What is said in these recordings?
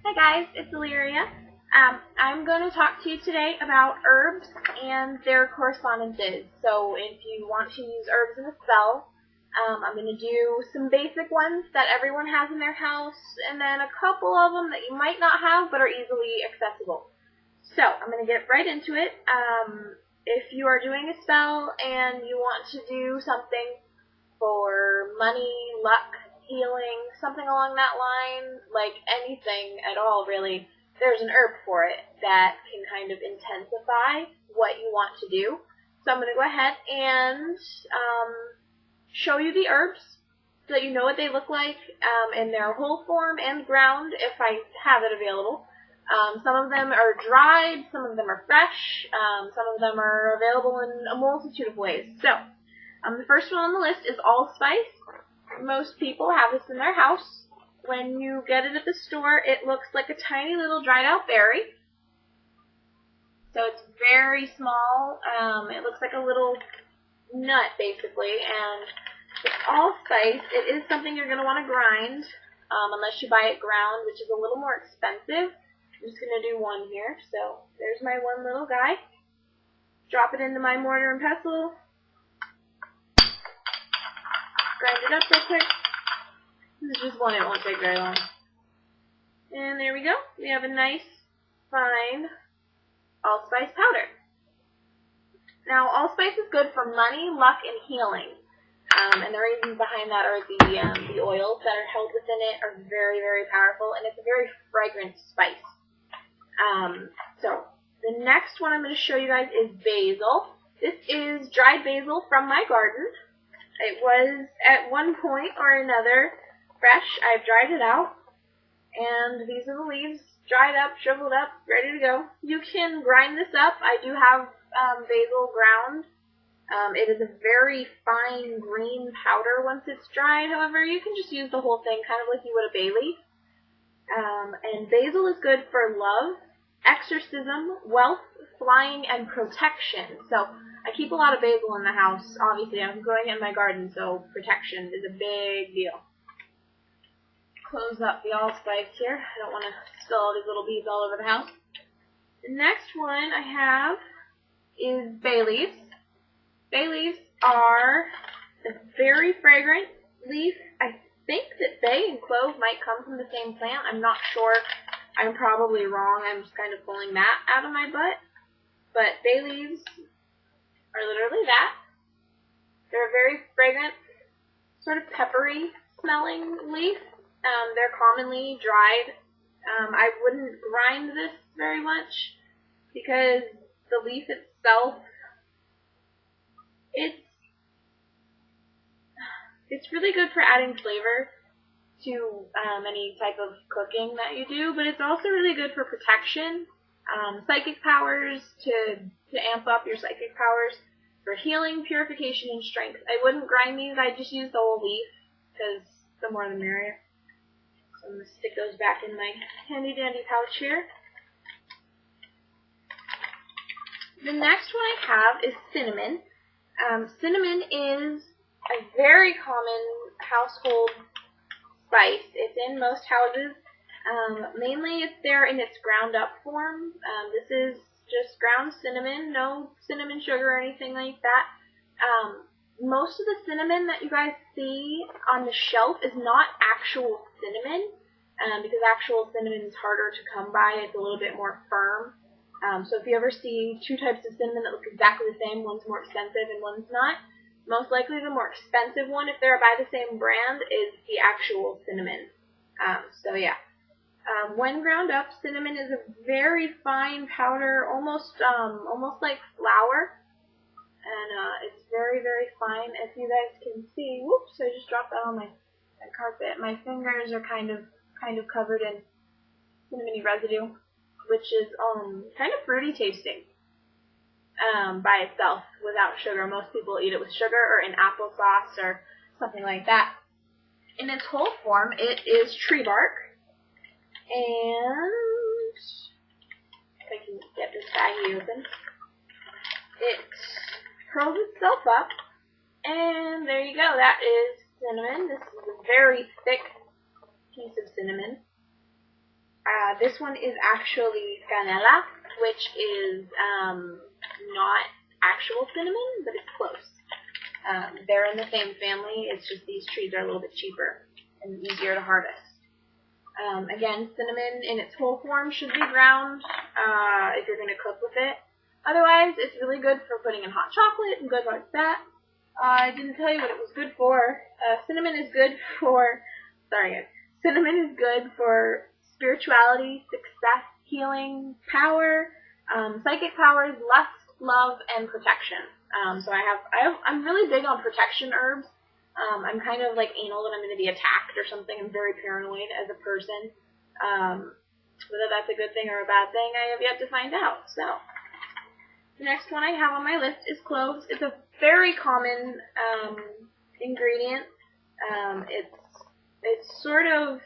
Hi guys, it's Illyria. I'm going to talk to you today about herbs and their correspondences. So if you want to use herbs in a spell, I'm going to do some basic ones that everyone has in their house, and then a couple of them that you might not have but are easily accessible. So I'm going to get right into it. If you are doing a spell and you want to do something for money, luck, healing, something along that line, like anything at all really, there's an herb for it that can kind of intensify what you want to do. So I'm going to go ahead and show you the herbs so that you know what they look like in their whole form and ground if I have it available. Some of them are dried, some of them are fresh, some of them are available in a multitude of ways. So, the first one on the list is Allspice. Most people have this in their house. When you get it at the store, it looks like a tiny little dried out berry. So it's very small. It looks like a little nut, basically. And with Allspice, it is something you're going to want to grind, unless you buy it ground, which is a little more expensive. I'm just going to do one here. So there's my one little guy. Drop it into my mortar and pestle. Grind it up real quick. This is just one, it won't take very long. And there we go. We have a nice, fine allspice powder. Now, allspice is good for money, luck, and healing. And the reasons behind that are the oils that are held within it are very, very powerful, and it's a very fragrant spice. So, the next one I'm going to show you guys is basil. This is dried basil from my garden. It was, at one point or another, fresh. I've dried it out. And these are the leaves, dried up, shriveled up, ready to go. You can grind this up. I do have basil ground. It is a very fine green powder once it's dried. However, you can just use the whole thing, kind of like you would a bay leaf. And basil is good for love, exorcism, wealth, flying, and protection. So I keep a lot of basil in the house. Obviously, I'm growing it in my garden, so protection is a big deal. Close up the allspice here. I don't want to spill all these little beads all over the house. The next one I have is bay leaves. Bay leaves are a very fragrant leaf. I think that bay and clove might come from the same plant. I'm not sure. I'm probably wrong. I'm just kind of pulling that out of my butt. But bay leaves are literally that. They're a very fragrant, sort of peppery smelling leaf. They're commonly dried. I wouldn't grind this very much because the leaf itself, it's really good for adding flavor to any type of cooking that you do, but it's also really good for protection, psychic powers, to amp up your psychic powers, for healing, purification, and strength. I wouldn't grind these, I just use the whole leaf, because the more the merrier. So I'm going to stick those back in my handy dandy pouch here. The next one I have is cinnamon. Cinnamon is a very common household spice. It's in most houses. Mainly if they're in its ground up form. This is just ground cinnamon, no cinnamon sugar or anything like that. Most of the cinnamon that you guys see on the shelf is not actual cinnamon, because actual cinnamon is harder to come by. It's a little bit more firm. So if you ever see two types of cinnamon that look exactly the same, one's more expensive and one's not, most likely the more expensive one, if they're by the same brand, is the actual cinnamon. So yeah. When ground up, cinnamon is a very fine powder, almost like flour. And it's very, very fine. If you guys can see, whoops, I just dropped that on my carpet. My fingers are kind of covered in cinnamony residue, which is kind of fruity tasting by itself without sugar. Most people eat it with sugar or in applesauce or something like that. In its whole form, it is tree bark. And if I can get this baggie open, it curls itself up, and there you go. That is cinnamon. This is a very thick piece of cinnamon. This one is actually canela, which is not actual cinnamon, but it's close. They're in the same family, it's just these trees are a little bit cheaper and easier to harvest. Again, cinnamon in its whole form should be ground if you're going to cook with it. Otherwise, it's really good for putting in hot chocolate and good like that. I didn't tell you what it was good for. Cinnamon is good for, cinnamon is good for spirituality, success, healing, power, psychic powers, lust, love, and protection. So I'm really big on protection herbs. I'm kind of like anal when I'm going to be attacked or something. I'm very paranoid as a person. Whether that's a good thing or a bad thing, I have yet to find out. So, the next one I have on my list is cloves. It's a very common ingredient. It's sort of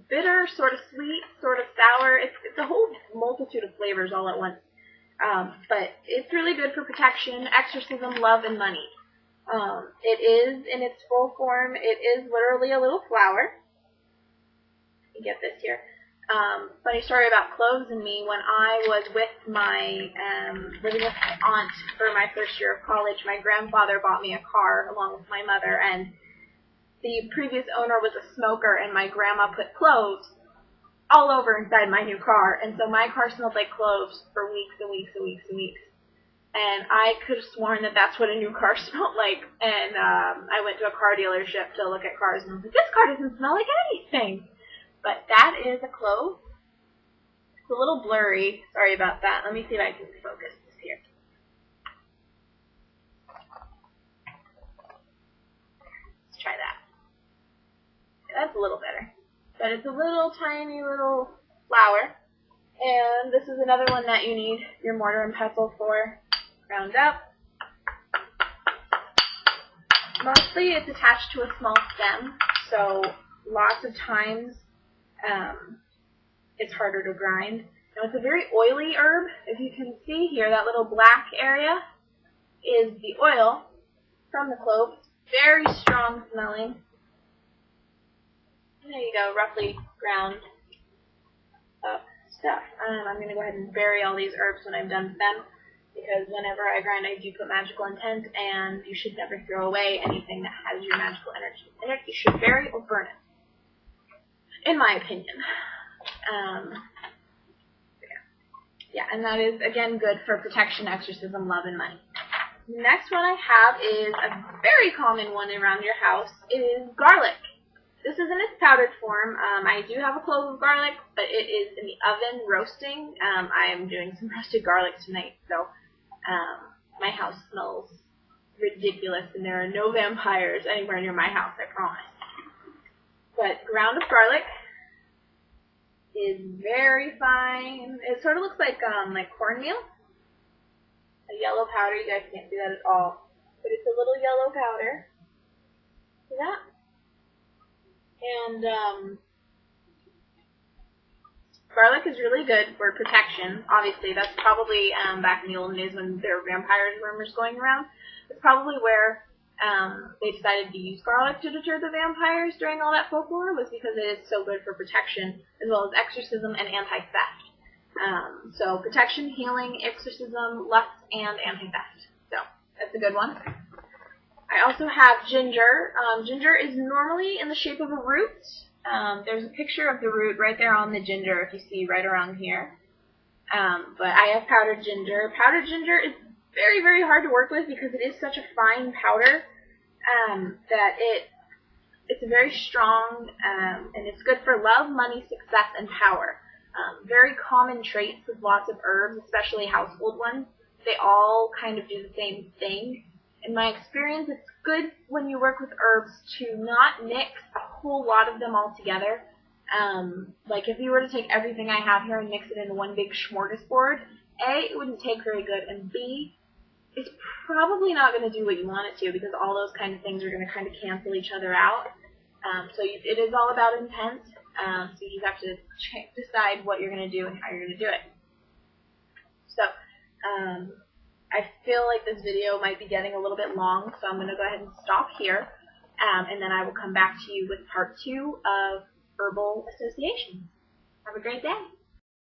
bitter, sort of sweet, sort of sour. It's a whole multitude of flavors all at once. But it's really good for protection, exorcism, love, and money. It is, in its full form, it is literally a little flower. Let me get this here. Funny story about cloves and me. When I was with my, living with my aunt for my first year of college, my grandfather bought me a car along with my mother, and the previous owner was a smoker, and my grandma put cloves all over inside my new car, and so my car smelled like cloves for weeks and weeks and weeks and weeks. And I could have sworn that that's what a new car smelled like. And I went to a car dealership to look at cars, and I was like, this car doesn't smell like anything. But that is a clove. It's a little blurry. Sorry about that. Let me see if I can focus this here. Let's try that. That's a little better. But it's a little tiny little flower. And this is another one that you need your mortar and pestle for. Ground up. Mostly it's attached to a small stem, so lots of times it's harder to grind. Now it's a very oily herb. If you can see here, that little black area is the oil from the clove. Very strong smelling. There you go, roughly ground up stuff. I'm going to go ahead and bury all these herbs when I'm done with them, because whenever I grind, I do put magical intent, and you should never throw away anything that has your magical energy in it. You should bury or burn it, in my opinion. Yeah, and that is, again, good for protection, exorcism, love, and money. The next one I have is a very common one around your house. It is garlic. This is in its powdered form. I do have a clove of garlic, but it is in the oven roasting. I am doing some roasted garlic tonight, so my house smells ridiculous, and there are no vampires anywhere near my house, I promise. But ground of garlic is very fine. It sort of looks like cornmeal, a yellow powder. You guys can't see that at all, but it's a little yellow powder. See that? And garlic is really good for protection. Obviously, that's probably back in the old days when there were vampires rumors going around. It's probably where they decided to use garlic to deter the vampires during all that folklore, was because it is so good for protection, as well as exorcism and anti-theft. So protection, healing, exorcism, lust, and anti-theft. So that's a good one. I also have ginger. Ginger is normally in the shape of a root. There's a picture of the root right there on the ginger, if you see right around here. But I have powdered ginger. Powdered ginger is very, very hard to work with because it is such a fine powder that it's very strong, and it's good for love, money, success, and power. Very common traits with lots of herbs, especially household ones. They all kind of do the same thing. In my experience, it's good when you work with herbs to not mix a whole lot of them all together. Like if you were to take everything I have here and mix it into one big smorgasbord, A, it wouldn't take very good, and B, it's probably not going to do what you want it to, because all those kind of things are going to kind of cancel each other out. It is all about intent, so you just have to decide what you're going to do and how you're going to do it. So, I feel like this video might be getting a little bit long, so I'm going to go ahead and stop here. And then I will come back to you with part 2 of Herbal Associations. Have a great day.